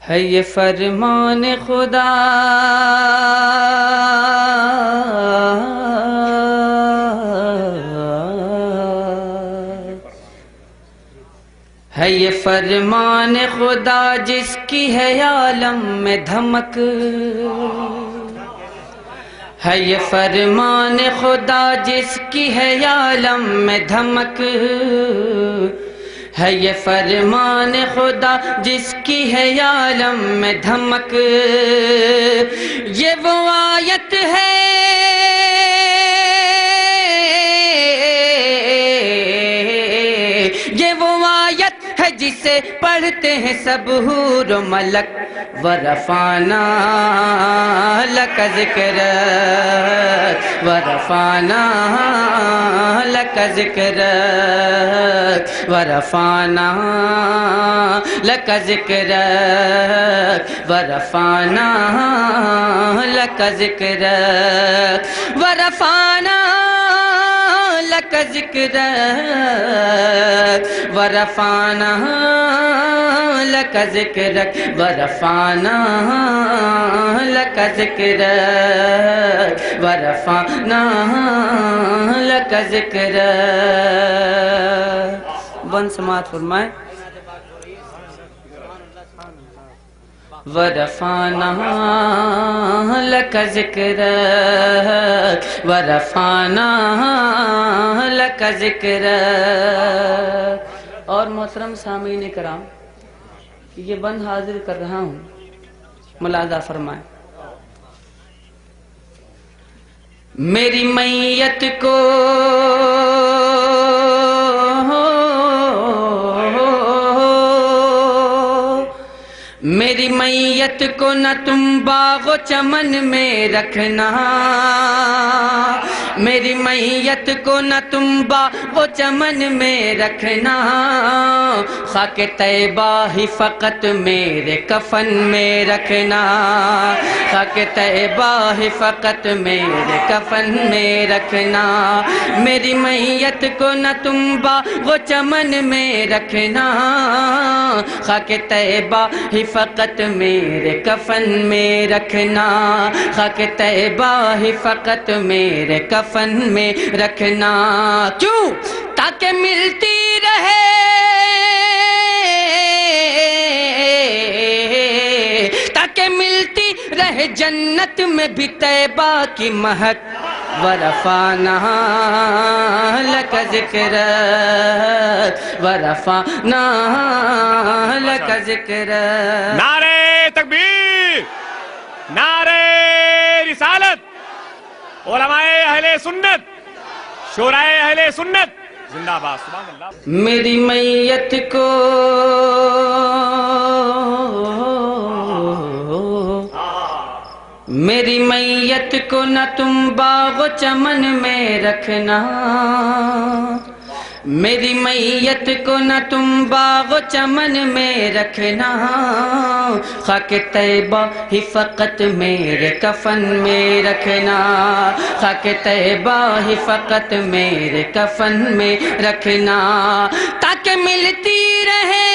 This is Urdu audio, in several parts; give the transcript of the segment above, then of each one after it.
ہے یہ فرمان خدا ہے یہ فرمان خدا جس کی ہے عالم میں دھمک ہے یہ فرمان خدا جس کی ہے عالم میں دھمک ہے یہ فرمان خدا جس کی ہے عالم میں دھمک یہ وہ آیت ہے یہ وہ آیت ہے جسے پڑھتے ہیں سب حور و ملک ورفعنا لک ذکرک ورفعنا لک ذکرک ورفعنا لک ذکرک ورفعنا لک ذکرک ورفعنا لک ذکرک ورفعنا لک ذکرک ورفعنا لک ذکرک ورفعنا لک ذکرک ون سماعت فرمائیں ورفعنا لک ذکرک ورفعنا لک ذکرک اور محترم سامعین کرام یہ بند حاضر کر رہا ہوں ملاحظہ فرمائیں میری میت کو میری میت کو نہ تم باغ و چمن میں رکھنا میری میت کو نہ تم باغ و چمن میں رکھنا خاک طیبہ ہی فقط میرے کفن میں رکھنا خاک طیبہ ہی فقط میرے کفن میں رکھنا میری میت کو نہ تم باغ و چمن میں رکھنا خاک طیبہ ہی فقط میرے کفن میں رکھنا خاک طیبہ ہی فقط میرے کفن میں رکھنا کیوں تاکہ ملتی رہے تاکہ ملتی رہے جنت میں بھی طیبہ کی مہک ورفعنا لک ذکرک ورفعنا لک ذکرک نعرہ تکبیر نعرہ رسالت علماء اہل سنت شورائے اہل سنت زندہ باد سبحان اللہ میری میت کو میری میت کو نہ تم باغ و چمن میں رکھنا میری میت کو نہ تم باغ و چمن میں رکھنا خاک طیبہ ہی فقط میرے کفن میں رکھنا خاک طیبہ ہی فقط میرے کفن میں رکھنا تاکہ ملتی رہے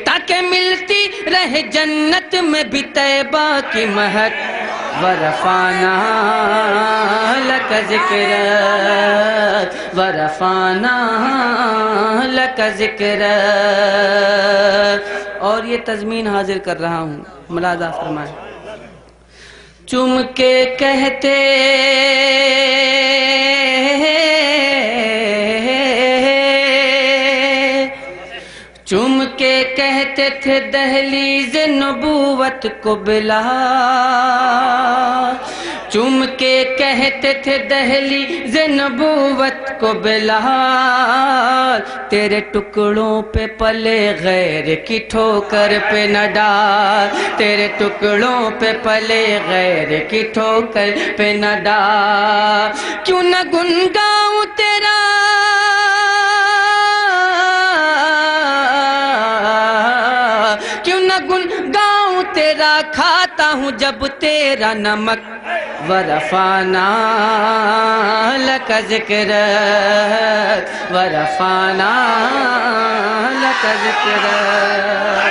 تاکہ ملتی رہے جنت میں بھی طیبہ کی مہک ورفعنا لک ذکرک ورفعنا لک ذکرک اور یہ تضمین حاضر کر رہا ہوں ملاحظہ فرمائیں چم کے کہتے چم کے کہتے تھے دہلیز نبوت کو بلال چم کے کہتے تھے دہلیز نبوت کو بلال تیرے ٹکڑوں پہ پلے غیر کی ٹھوکر پہ نہ ڈال تیرے ٹکڑوں پہ پلے غیر کی ٹھوکر پہ نہ ڈال کیوں نہ گنگاؤں تیرا کیوں نہ گنگاؤں تیرا کھاتا ہوں جب تیرا نمک ورفعنا لك ذكرك ورفعنا لك ذكرك.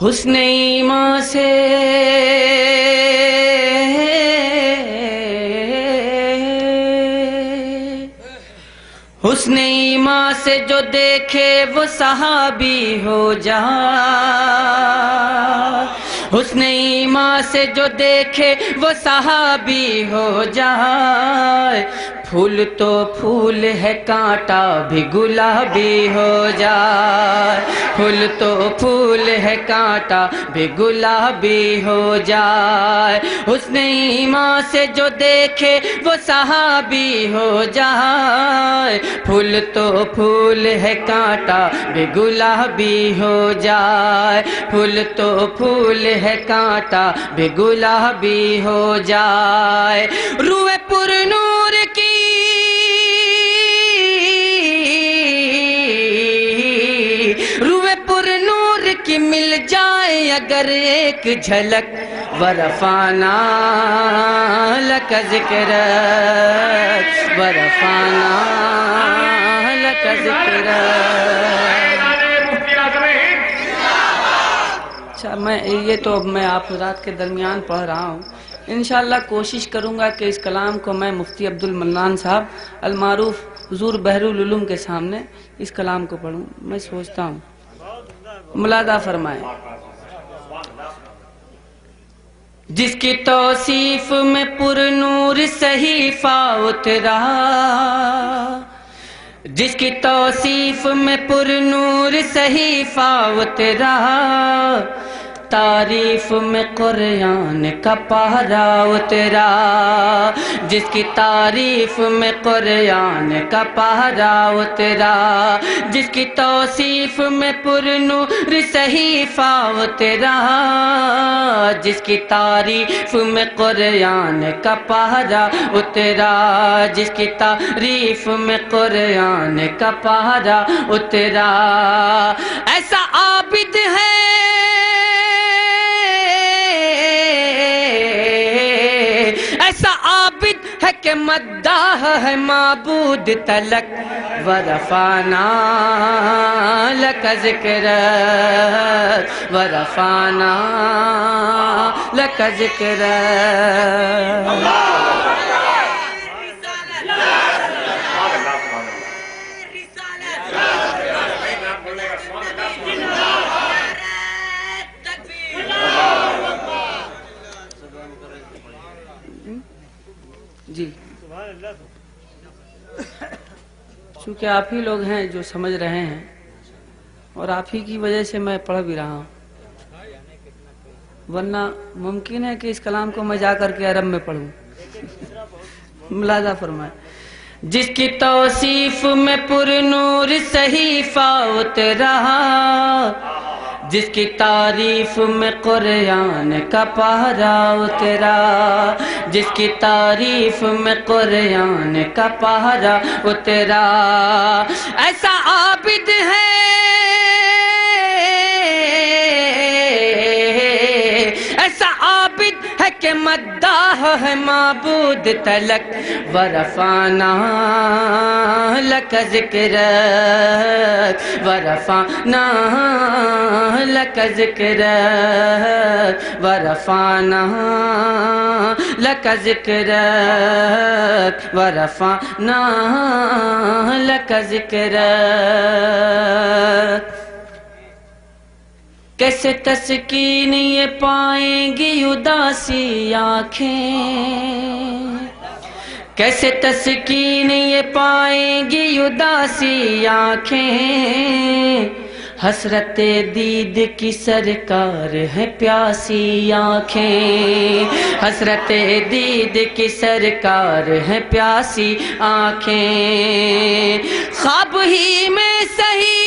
حسن ایمان سے حسن ایمان سے جو دیکھے وہ صحابی ہو جائے. حسن ایمان سے جو دیکھے وہ صحابی ہو جائے. پھول تو پھول ہے کانٹا بھی گلابی ہو جائے. پھول تو پھول ہے کانٹا بھی گلابی ہو جائے. حسن ایمان سے جو دیکھے وہ صحابی ہو جائے. پھول تو پھول ہے کانٹا بھی گلابی ہو جائے. پھول تو پھول ہے کانٹا بھی گلابی ہو جائے. روح پر نور کی روح پر نور کی مل جائے اگر ایک جھلک. ورفعنا لك ذکرک ورفعنا لك ذکرک. اچھا یہ تو اب میں آپ حضرات کے درمیان پڑھ رہا ہوں. انشاءاللہ کوشش کروں گا کہ اس کلام کو میں مفتی عبد المنان صاحب المعروف حضور بحر العلوم کے سامنے اس کلام کو پڑھوں. میں سوچتا ہوں ملاحظہ فرمائیں. جس کی توصیف میں پر نور صحیفہ اترا. جس کی توصیف میں پر نور صحیفہ اترا. تعریف میں قرآن کا پہرا اترا. جس کی تعریف میں قرآن کا پہرا اترا. جس کی توصیف میں پر نور صحیفہ اترا. جس کی تعریف میں قرآن کا پہرا اترا. جس کی تعریف میں قرآن کا پہرا اترا. ایسا عابد ہے ایسا عابد ہے کہ مداح ہے معبود تلک. ورفعنا لك ذکرک ورفعنا لك ذکرک. جی چونکہ آپ ہی لوگ ہیں جو سمجھ رہے ہیں اور آپ ہی کی وجہ سے میں پڑھ بھی رہا ہوں. ورنہ ممکن ہے کہ اس کلام کو میں جا کر کے عرب میں پڑھوں. ملاحظہ فرمائیں. جس کی توصیف میں پر نور صحیفہ اترا. جس کی تعریف میں قرآن کا پہرا اترا. جس کی تعریف میں قرآن کا پہرا اترا. ایسا عابد ہے ایسا عابد ہے کہ مداح ہے معبود تلک. ورفعنا لك ذکرک ورفعنا لك ذکرک ورفعنا لك ذکرک ورفعنا لك ذکرک. کیسے تسکین یہ پائیں گی اداسی آنکھیں. کیسے تسکین یہ پائیں گی اداسی آنکھیں. حسرت دید کی سرکار ہے پیاسی آنکھیں. حسرت دید کی سرکار ہے پیاسی آنکھیں. خواب ہی میں سہی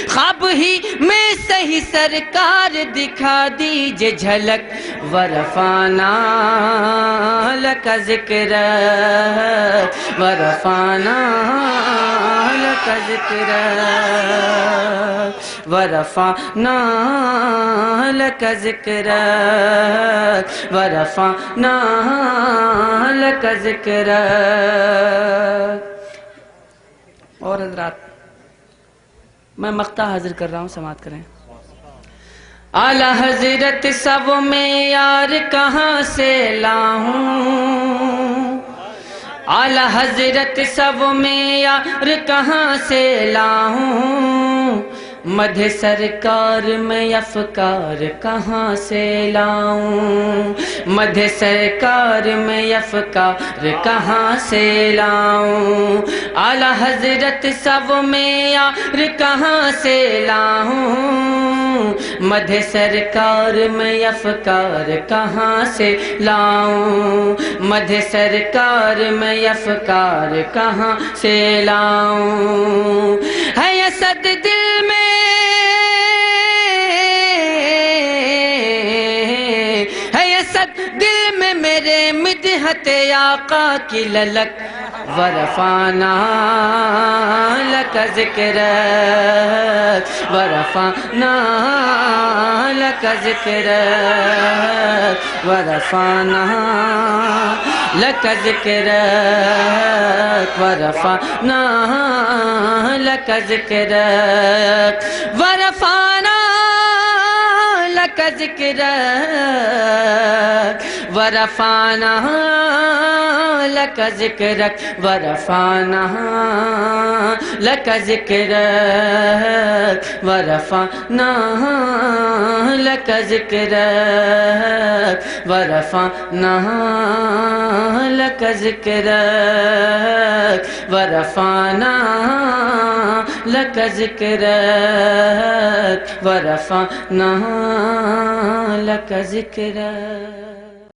خواب ہی میں سہی میری سرکار دکھا دیجئے جھلک ورفعنا لک ذکر ورفعنا لک ذکر ورفعنا لک ذکر ورفعنا لک ذکر. اور حضرات میں مقطع حاضر کر رہا ہوں، سماعت کریں. اعلی حضرت سب میں یار کہاں سے لاؤں، اعلی حضرت سب میں یار کہاں سے لاؤں، مدح سرکار میں افکار کہاں سے لاؤں، مدح سرکار میں افکار کہاں سے لاؤں، اعلی حضرت سب میں یار کہاں سے لاؤں، مدح سرکار میں افکار کہاں سے لاؤں، مدح سرکار میں افکار کہاں سے لاؤں. ہے اسد دل میں، ہے اسد دل میں میرے مدحت آقا کی للک ورفعنا لک ذکر ورفعنا لک ذکر ورفعنا لک ذکر ورفعنا لک ذکر ورفعنا لک ذکر ورفعنا لک ذکر ورفعنا لک ذکر ورفعنا لک ذکر ورفعنا لک ذکر ورفعنا لک ذکر ورفعنا لک ذکر.